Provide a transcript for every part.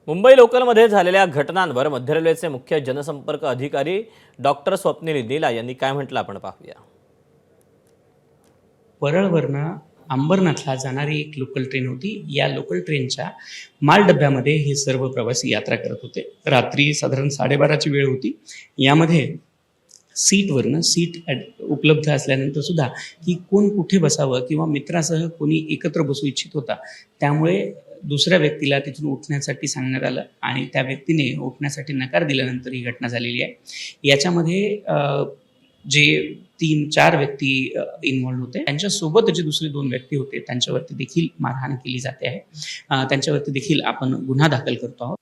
मुंबई लोकलमध्ये झालेल्या घटनांवर मध्य रेल्वेचे मुख्य जनसंपर्क अधिकारी डॉक्टर स्वप्नील नीला यांनी काय म्हटलं आपण पाहूया. परळवरनं अंबरनाथला जाणारी एक लोकल ट्रेन होती. या लोकल ट्रेनच्या मालडब्यामध्ये हे सर्व प्रवासी यात्रा करत होते. रात्री साधारण 12:30ची वेळ होती. यामध्ये सीटवरनं उपलब्ध असल्यानंतर सुद्धा की कोण कुठे बसावं किंवा मित्रासह कोणी एकत्र बसू इच्छित होता. त्यामुळे दुसऱ्या व्यक्तीला तिथून उठण्यासाठी सांगण्यात आलं आणि त्या व्यक्तीने उठण्यासाठी नकार दिल्यानंतर ही घटना झालेली आहे. याच्यामध्ये जे 3-4 व्यक्ती इन्व्हॉल्व होते. त्यांच्यासोबत जे दुसरे 2 व्यक्ती होते त्यांच्यावरती देखील मारहाण केली जाते आहे. त्यांच्यावरती देखील आपण गुन्हा दाखल करतो आहोत.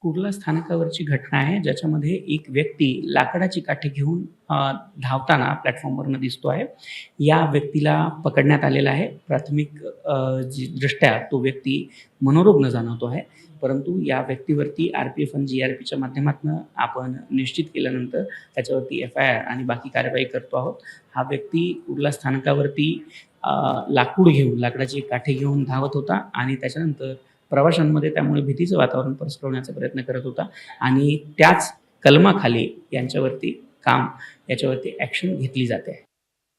कुर्ला स्थानकावरची घटना आहे, ज्याच्यामध्ये एक व्यक्ती लाकडाची काठी घेऊन धावताना प्लॅटफॉर्मवरनं दिसतो आहे. या व्यक्तीला पकडण्यात आलेला आहे. प्राथमिक दृष्ट्या तो व्यक्ती मनोरुग्ण जाणवतो आहे. परंतु या व्यक्तीवरती RPF आणि GRPच्या माध्यमातून आपण निश्चित केल्यानंतर त्याच्यावरती FIR आणि बाकी कार्यवाही करतो आहोत. हा व्यक्ती कुर्ला स्थानकावरती लाकडाची काठी घेऊन धावत होता आणि त्याच्यानंतर प्रवाशांमध्ये त्यामुळे भीतीचं वातावरण पसरवण्याचा प्रयत्न करत होता आणि त्याच कलमाखाली याच्यावरती ॲक्शन घेतली जाते.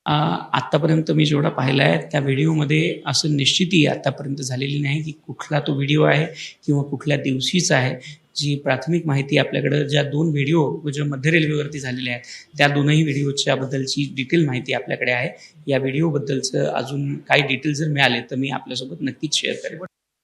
आत्तापर्यंत मी जेवढा पाहिला आहे त्या व्हिडिओमध्ये असं निश्चितही आत्तापर्यंत झालेली नाही की कुठला तो व्हिडिओ आहे किंवा कुठल्या दिवशीचा आहे. जी प्राथमिक माहिती आपल्याकडं ज्या 2 व्हिडिओ ज्या मध्य रेल्वेवरती झालेल्या आहेत त्या 2ही व्हिडिओच्याबद्दलची डिटेल माहिती आपल्याकडे आहे. या व्हिडिओबद्दलचं अजून काही डिटेल जर मिळाले तर मी आपल्यासोबत नक्कीच शेअर करेन.